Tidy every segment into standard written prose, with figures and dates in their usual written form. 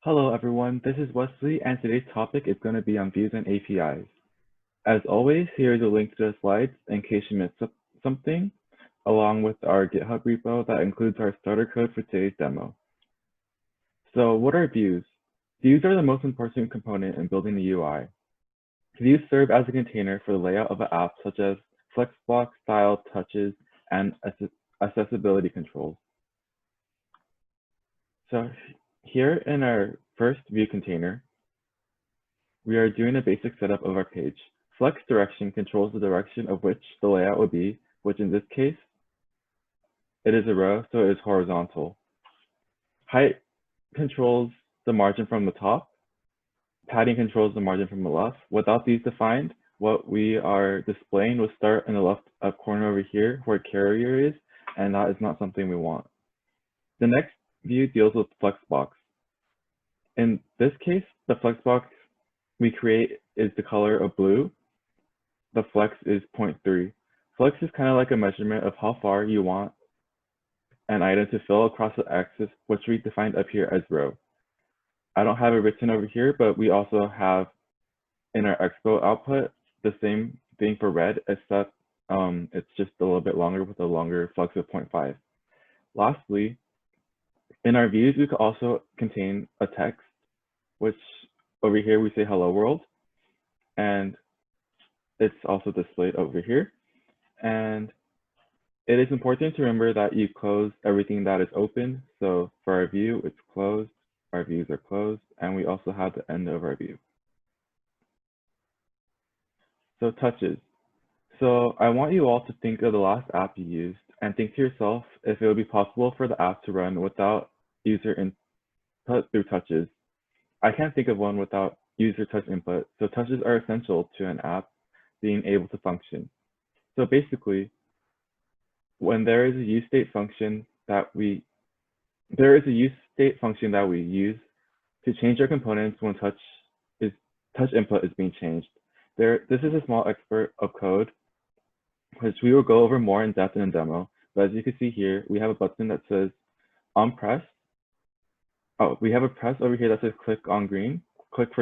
Hello everyone, this is Wesley and today's topic is going to be on views and APIs. As always, here is a link to the slides in case you missed something, along with our GitHub repo that includes our starter code for today's demo. So what are views? Views are the most important component in building the UI. Views serve as a container for the layout of an app such as flexbox, style, touches, and accessibility controls. So here in our first view container, we are doing a basic setup of our page. Flex direction controls the direction of which the layout would be, which in this case, it is a row, so it is horizontal. Height controls the margin from the top. Padding controls the margin from the left. Without these defined, what we are displaying will start in the left up corner over here where carrier is, and that is not something we want. The next view deals with flexbox. In this case, the flexbox we create is the color of blue. The flex is 0.3. Flex is kind of like a measurement of how far you want an item to fill across the axis, which we defined up here as row. I don't have it written over here, but we also have in our expo output the same thing for red, except it's just a little bit longer with a longer flex of 0.5. Lastly, in our views, we could also contain a text, which over here we say hello world, and it's also displayed over here. And it is important to remember that you close everything that is open. So for our view, it's closed, our views are closed, and we also have the end of our view. So touches. So I want you all to think of the last app you used and think to yourself if it would be possible for the app to run without user input through touches. I can't think of one without user touch input, so touches are essential to an app being able to function. So basically, when there is a use state function that we use to change our components when touch input is being changed. This is a small expert of code, which we will go over more in depth in a demo. But as you can see here, we have a button that says on press. Oh, we have a press over here that says click for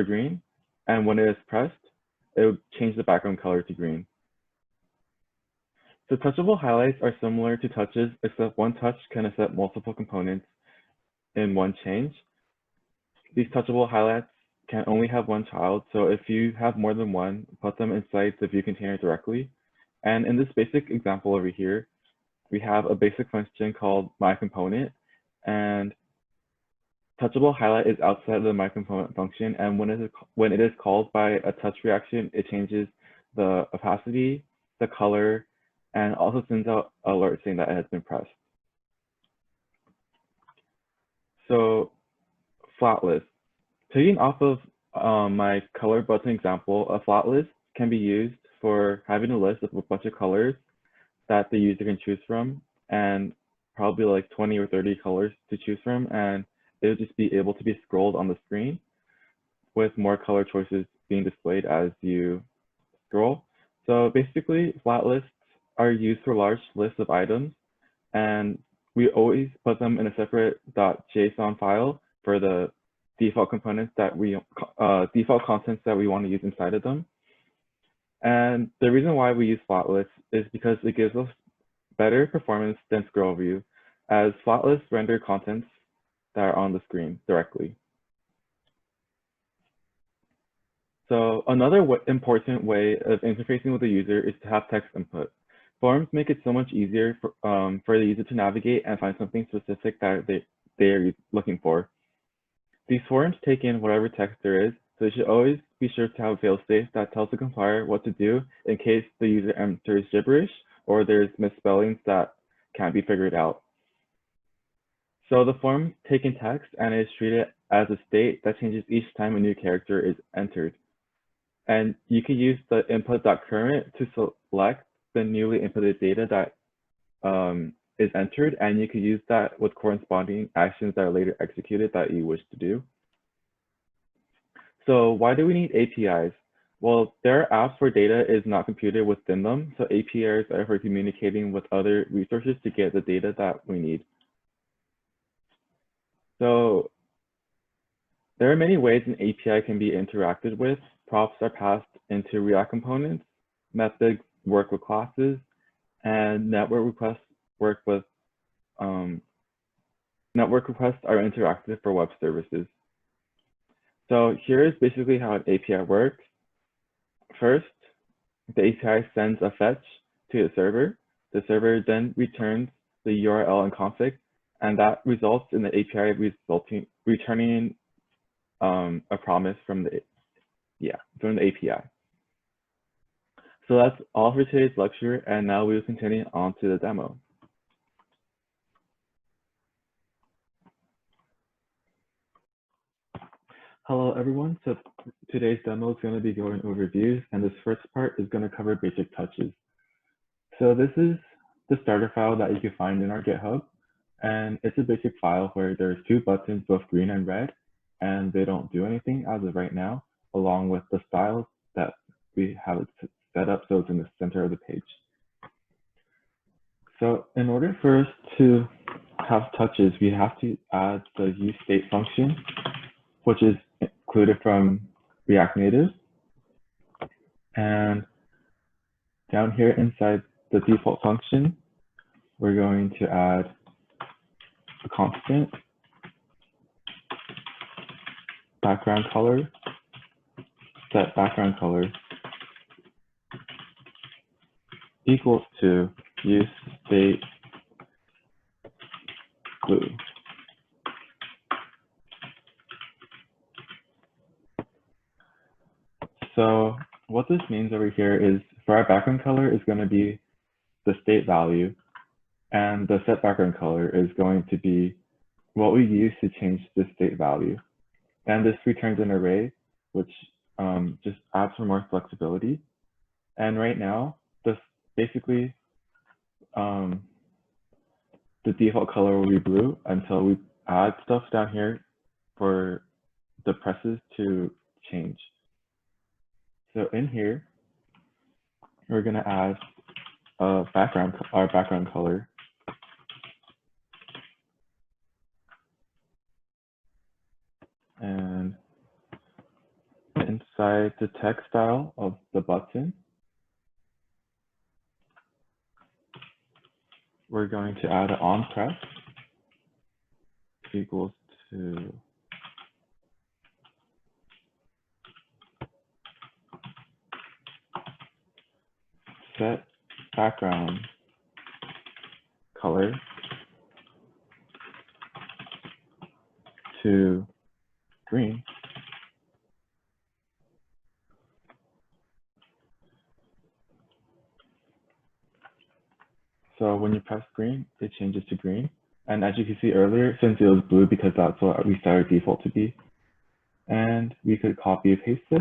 green. And when it is pressed, it will change the background color to green. So touchable highlights are similar to touches, except one touch can accept multiple components in one change. These touchable highlights can only have one child, so if you have more than one, put them inside the view container directly. And in this basic example over here, we have a basic function called myComponent, and touchable highlight is outside of the myComponent function, and when it is called by a touch reaction, it changes the opacity, the color, and also sends out an alert saying that it has been pressed. So flat list. Taking off of my color button example, a flat list can be used for having a list of a bunch of colors that the user can choose from, and probably like 20 or 30 colors to choose from, and it'll just be able to be scrolled on the screen with more color choices being displayed as you scroll. So basically, flat lists are used for large lists of items, and we always put them in a separate .json file for the default components that default contents that we want to use inside of them. And the reason why we use flat lists is because it gives us better performance than scroll view, as flat lists render contents that are on the screen directly. So another important way of interfacing with the user is to have text input. Forms make it so much easier for the user to navigate and find something specific that they are looking for. These forms take in whatever text there is, so you should always be sure to have a failsafe that tells the compiler what to do in case the user enters gibberish or there's misspellings that can't be figured out. So the form takes in text and is treated as a state that changes each time a new character is entered. And you can use the input.current to select the newly inputted data that is entered, and you can use that with corresponding actions that are later executed that you wish to do. So why do we need APIs? Well, there are apps where data is not computed within them, so APIs are for communicating with other resources to get the data that we need. So There are many ways an API can be interacted with. Props are passed into React components, methods work with classes, and network requests are interactive for web services. So here is basically how an API works. First, the API sends a fetch to the server. The server then returns the URL and config, and that results in the API returning a promise from the API. So that's all for today's lecture, and now we will continue on to the demo. Hello everyone, so today's demo is going to be going over views, and this first part is going to cover basic touches. So this is the starter file that you can find in our GitHub, and it's a basic file where there's two buttons, both green and red, and they don't do anything as of right now, along with the styles that we have it set up so it's in the center of the page. So in order for us to have touches, we have to add the useState function, which is included from React Native. And down here inside the default function, we're going to add a constant background color, set background color equals to useState blue. So what this means over here is for our background color is going to be the state value, and the set background color is going to be what we use to change the state value. And this returns an array, which just adds some more flexibility. And right now, this basically, the default color will be blue until we add stuff down here for the presses to change. So in here, we're going to add our background color. And inside the text style of the button, we're going to add an onPress equals to set background color to green. So when you press green, it changes to green. And as you can see earlier, since it was blue, because that's what we set our default to be. And we could copy and paste this.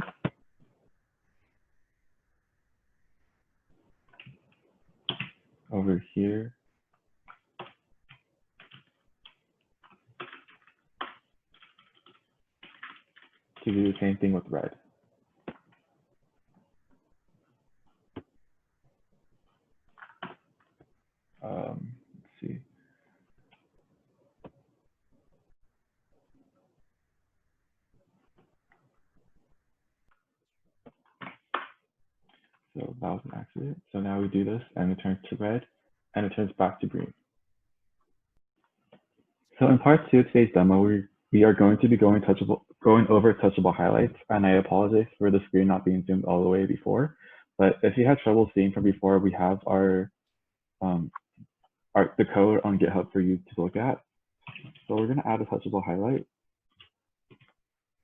Over here. To do the same thing with red. Let's see. So that was an accident. So now we do this and it turns to red and it turns back to green. So in part 2 of today's demo, we are going to be going over touchable highlights, and I apologize for the screen not being zoomed all the way before. But if you had trouble seeing from before, we have the code on GitHub for you to look at. So we're going to add a touchable highlight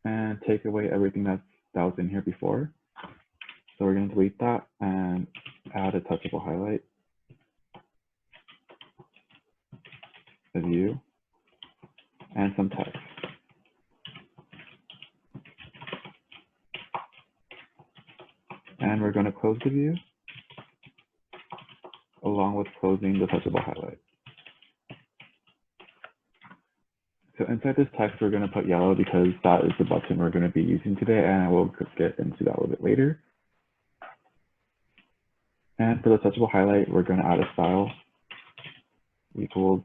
and take away everything that was in here before. So we're going to delete that and add a touchable highlight, a view, and some text. And we're going to close the view along with closing the touchable highlight. So inside this text, we're going to put yellow because that is the button we're going to be using today, and I will get into that a little bit later. And for the touchable highlight, we're going to add a style equals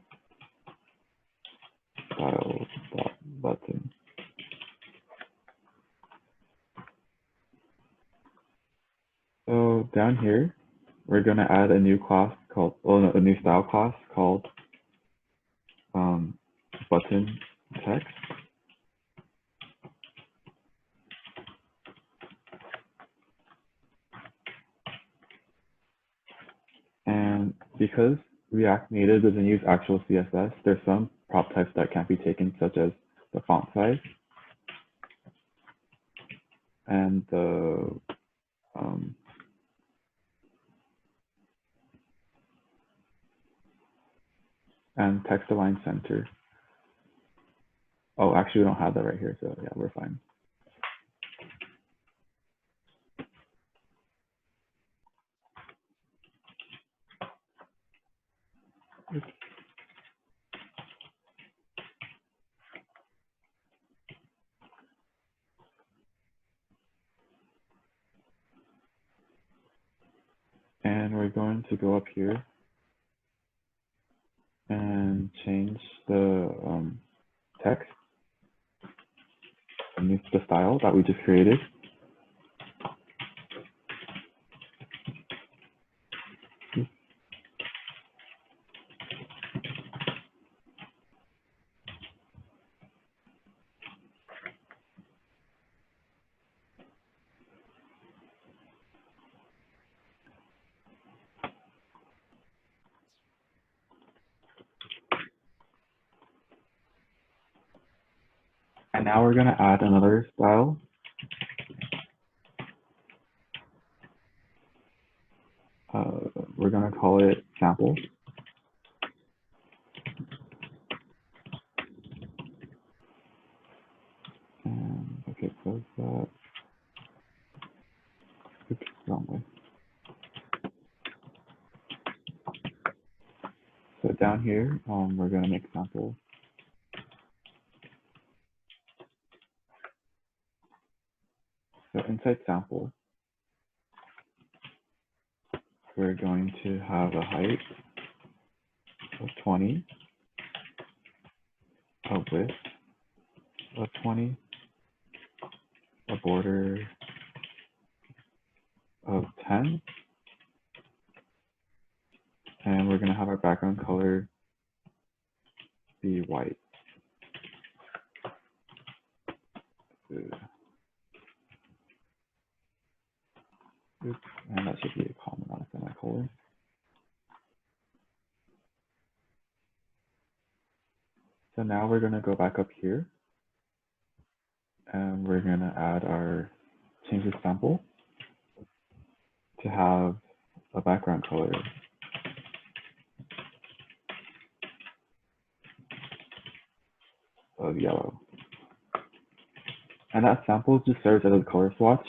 style.button. down here, we're going to add a new class called, a new style class called button text. And because React Native doesn't use actual CSS, there's some prop types that can't be taken, such as the font size and the and text align center. Oh, actually, we don't have that right here, so yeah, we're fine. And we're going to go up here and change the text and the style that we just created. And now we're going to add another style. We're going to call it sample. And okay, close that. Oops, wrong way. So down here, we're going to make sample. So inside sample, we're going to have a height of 20, a width of 20, a border of 10, and we're going to have our background color be white. Oops, and that should be a comma, not a semicolon. So now we're going to go back up here, and we're going to add our change the sample to have a background color of yellow. And that sample just serves as a color swatch.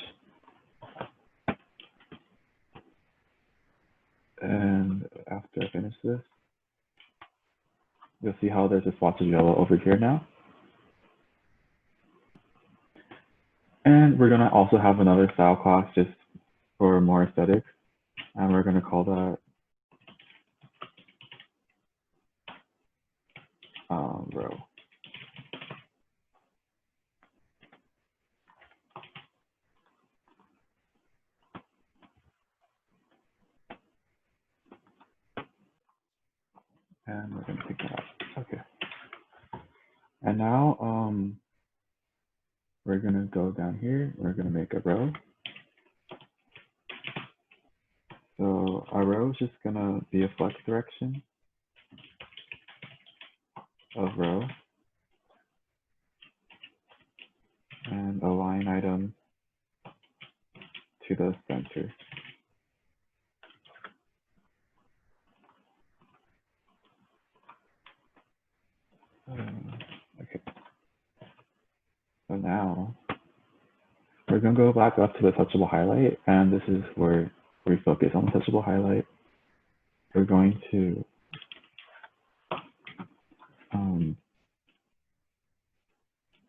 And after I finish this, you'll see how there's a swatch of yellow over here now. And we're going to also have another style class just for more aesthetics. And we're going to call that row. And we're going to pick that up. Okay. And now we're going to go down here. We're going to make a row. So our row is just going to be a flex direction of row and a line item to the center. Okay. So now we're going to go back up to the touchable highlight, and this is where we focus on the touchable highlight. We're going to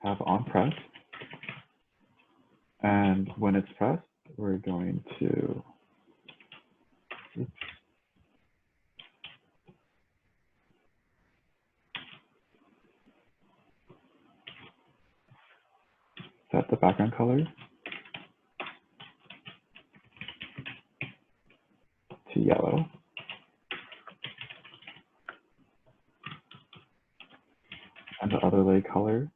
have on press, and when it's pressed, we're going to set the background color. and the underlay color.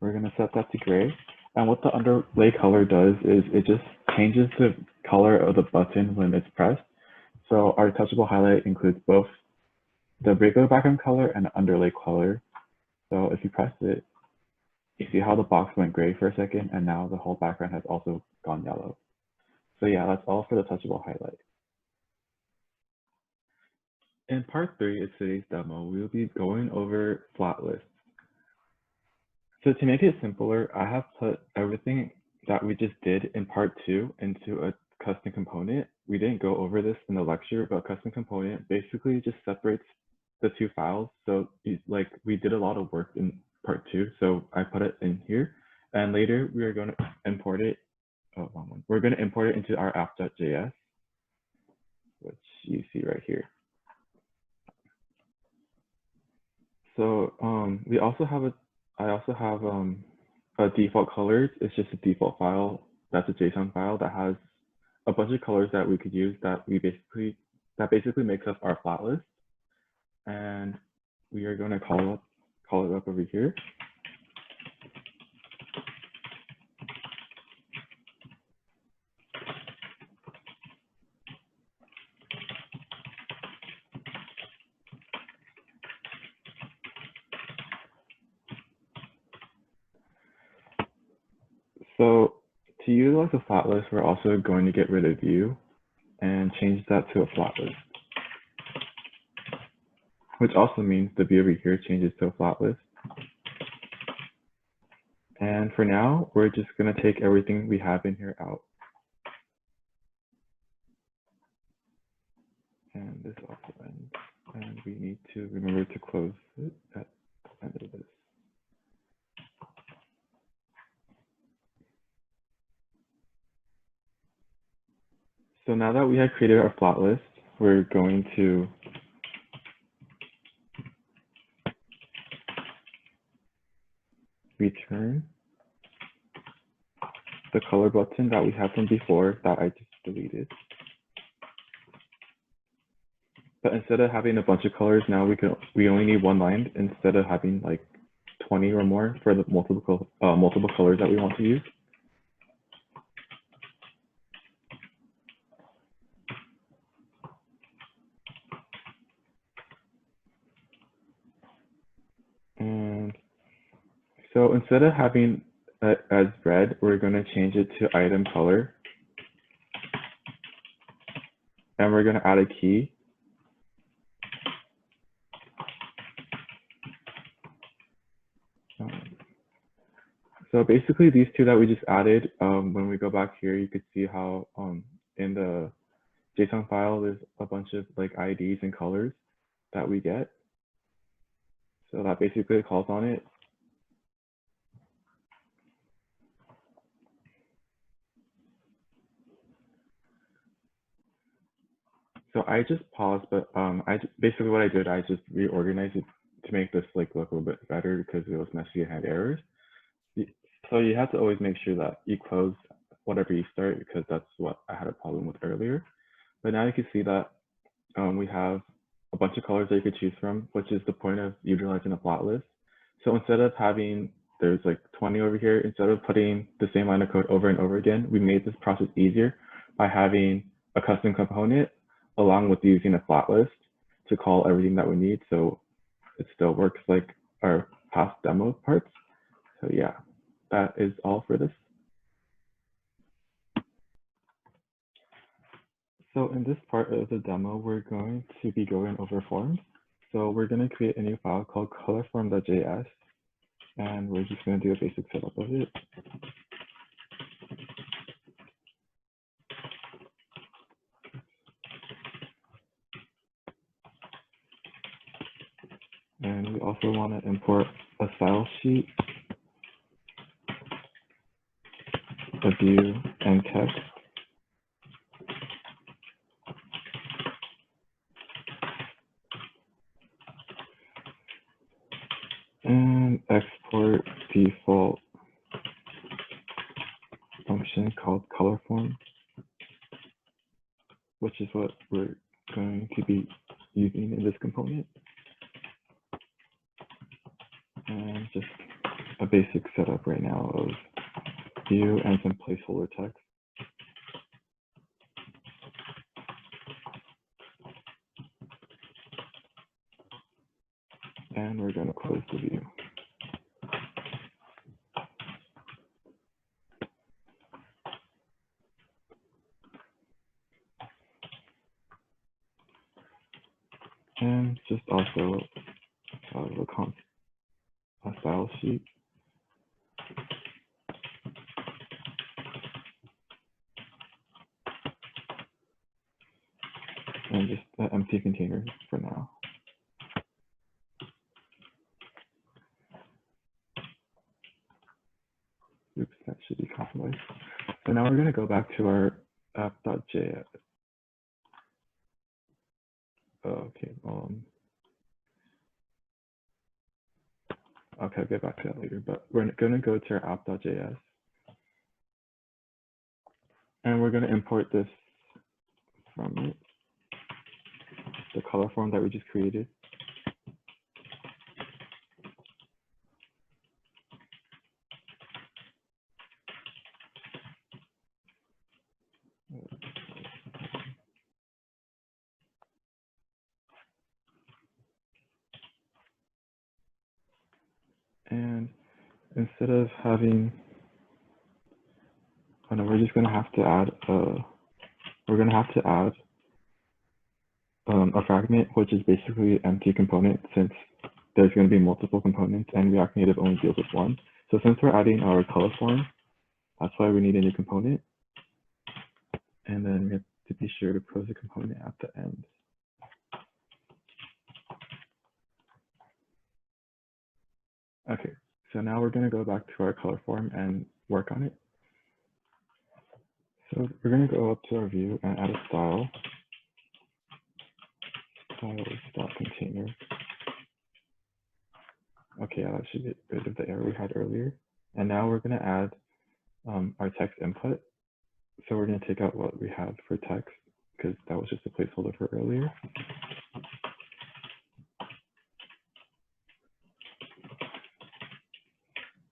We're going to set that to gray. And what the underlay color does is it just changes the color of the button when it's pressed. So our touchable highlight includes both the regular background color and the underlay color. So if you press it, you see how the box went gray for a second, and now the whole background has also gone yellow. So yeah, that's all for the touchable highlight. In part 3 of today's demo, we'll be going over flat lists. So to make it simpler, I have put everything that we just did in part 2 into a custom component. We didn't go over this in the lecture, but custom component basically just separates the two files. So like we did a lot of work in part 2, so I put it in here, and later we are going to import it. Oh, wrong one. We're going to import it into our app.js, which you see right here. So we also have I also have a default colors. It's just a default file. That's a JSON file that has a bunch of colors that we could use that basically makes up our flat list. And we are going to call it up over here. So to utilize a flat list, we're also going to get rid of view and change that to a flat list, which also means the view over here changes to a flat list. And for now, we're just going to take everything we have in here out. And this also ends. And we need to remember to close it at the end of this. So now that we have created our flat list, we're going to return the color button that we had from before that I just deleted. But instead of having a bunch of colors, now we only need one line instead of having like 20 or more for the multiple colors that we want to use. And so instead of having it as red, we're going to change it to item color. And we're going to add a key. So basically these two that we just added, when we go back here, you could see how in the JSON file, there's a bunch of like IDs and colors that we get. So that basically calls on it. So I just paused, but basically what I did, I just reorganized it to make this like look a little bit better because it was messy and had errors. So you have to always make sure that you close whatever you start, because that's what I had a problem with earlier. But now you can see that we have a bunch of colors that you could choose from, which is the point of utilizing a flat list. So instead of having, there's like 20 over here, instead of putting the same line of code over and over again, we made this process easier by having a custom component along with using a flat list to call everything that we need. So it still works like our past demo parts. So yeah, that is all for this. So in this part of the demo, we're going to be going over forms. So we're going to create a new file called colorform.js, and we're just going to do a basic setup of it. And we also want to import a style sheet, a view, and text. And export default function called colorform, which is what we're going to be using in this component. And and just a basic setup right now of view and some placeholder text. And we're going to close the view. And just also a style sheet. And just an empty container for now. Oops, that should be copyrighted. So now we're going to go back to our app.js. Okay, okay, I'll get back to that later, but we're going to go to our app.js. And we're going to import this from it, the color form that we just created. And instead of having, oh no, we're just going to have to add a fragment, which is basically an empty component, since there's going to be multiple components and React Native only deals with one. So since we're adding our color form, that's why we need a new component. And then we have to be sure to close the component at the end. Okay, so now we're going to go back to our color form and work on it. So we're going to go up to our view and add a style. Styles.container. Okay, yeah, that should get rid of the error we had earlier. And now we're going to add our text input. So we're going to take out what we had for text, because that was just a placeholder for earlier.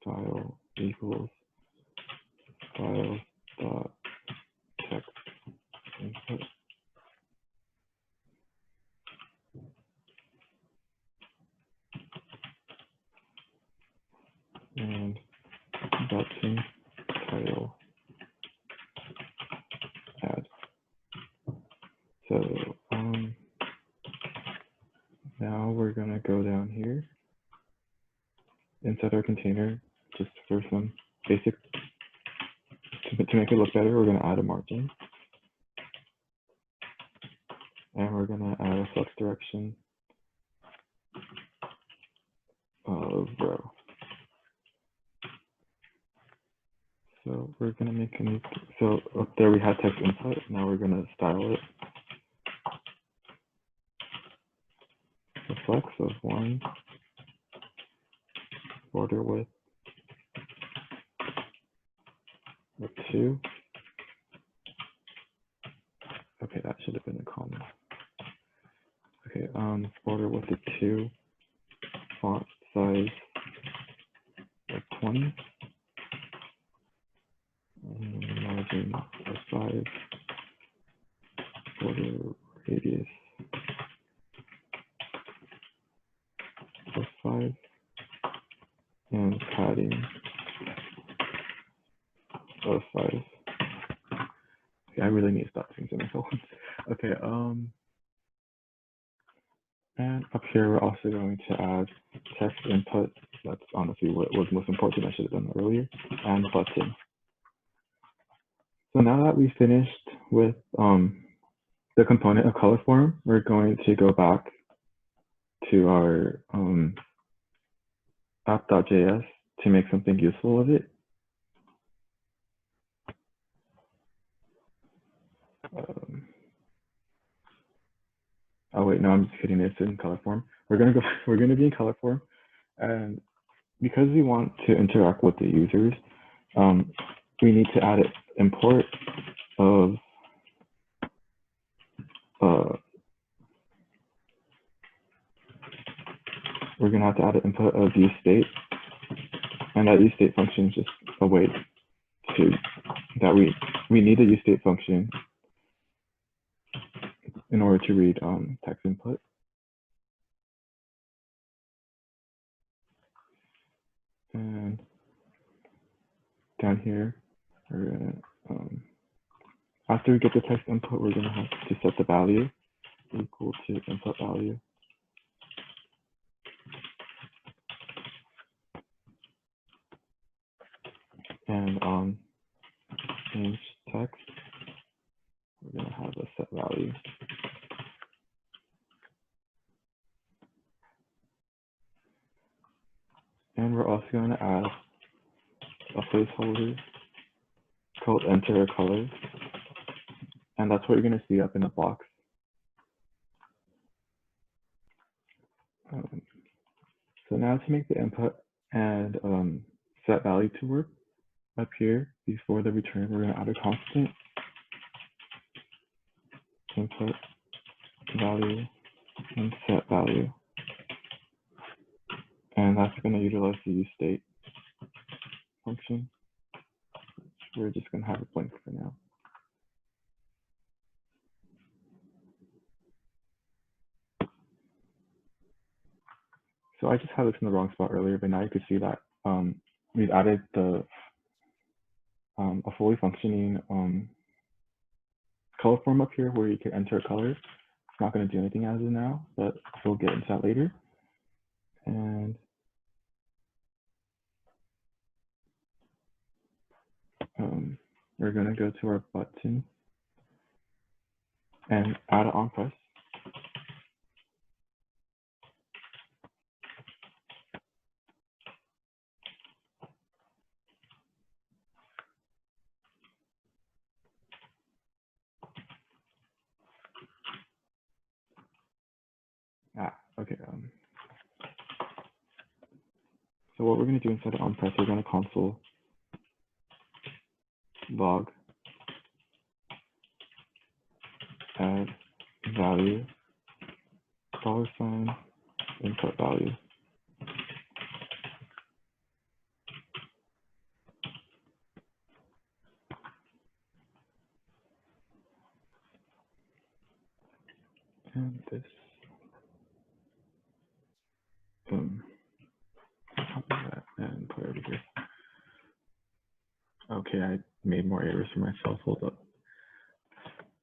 Style equals style.text input. And button title add. So now we're going to go down here inside our container, just for some basic, to make it look better, we're going to add a margin. And we're going to add a flex direction of row. So we're going to make a new, so up there we had text input, now we're going to style it. A flex of 1, border width of 2. Okay, that should have been a comma. Okay, border width of 2, font size of 20, margin of 5, border radius of 5, and padding of 5. Okay, I really need to stop things in my phone. Okay, and up here we're also going to add text input. That's honestly what was most important. I should have done that earlier. And button. So now that we finished with the component of color form, we're going to go back to our app.js to make something useful of it. Oh wait, no, I'm just kidding. It's in color form. We're gonna be in color form, and because we want to interact with the users, we need to add an import of we're going to have to add an input of useState, and that useState function is just a way to that we need a useState function in order to read text input. And down here, we're gonna after we get the text input, we're gonna have to set the value equal to input value. And change text, we're gonna have a set value. And we're also going to add a placeholder called enter a color. And that's what you're going to see up in the box. So now to make the input and set value to work, up here before the return, we're going to add a constant input value and set value. And that's going to utilize the useState function. We're just going to have it blank for now. So I just had this in the wrong spot earlier, but now you can see that we've added the a fully functioning color form up here where you can enter a color. It's not going to do anything as of now, but we'll get into that later. And we're going to go to our button and add an on press. Okay. So what we're going to do instead of on press, we're going to console log add value $, input value. And this copy that and put it over here. Okay, I made more errors for myself. Hold up.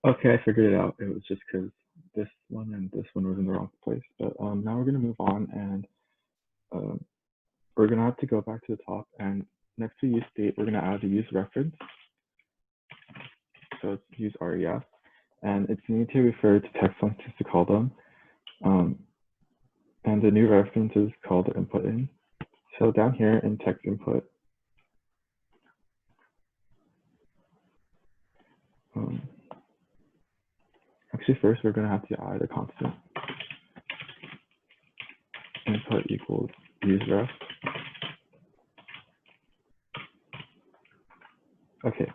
Okay, I figured it out. It was just because this one and this one was in the wrong place. But now we're going to move on, and we're going to have to go back to the top. And next to useState, we're going to add a use reference. So it's use ref, and it's need to refer to text functions to call them. And the new reference is called input in. So down here in text input, actually first we're going to have to add a constant. Input equals use ref. Okay.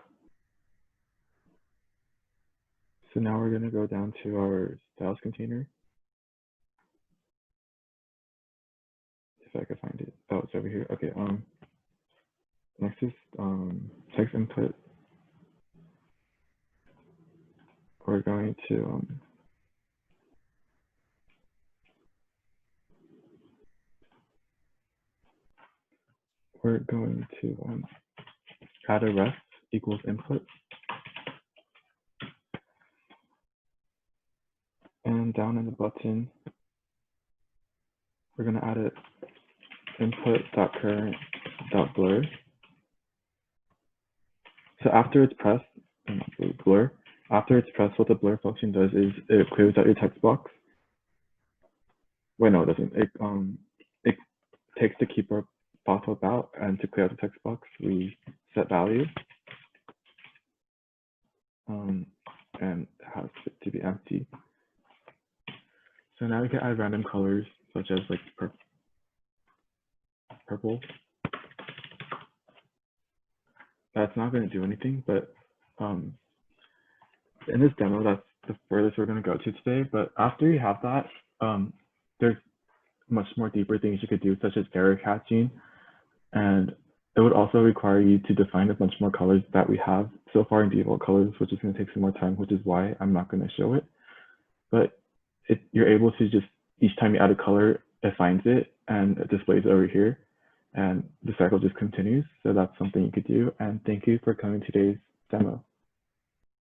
So now we're going to go down to our styles container. If I could find it. Oh, it's over here. Okay. Next is text input. We're going to add a ref equals input. And down in the button, we're going to add a input.current.blur. So after it's pressed, blur, after it's pressed, what the blur function does is it clears out your text box. Wait, no, it doesn't. It takes the keyboard pop-up out, and to clear out the text box, we set value. And it has it to be empty. So now we can add random colors, such as like purple. That's not going to do anything, but in this demo, that's the furthest we're going to go to today. But after you have that, there's much more deeper things you could do, such as error catching. And it would also require you to define a bunch more colors that we have so far in default colors, which is going to take some more time, which is why I'm not going to show it. But you're able to just, each time you add a color, it finds it and it displays it over here. And the cycle just continues. So that's something you could do. And thank you for coming to today's demo.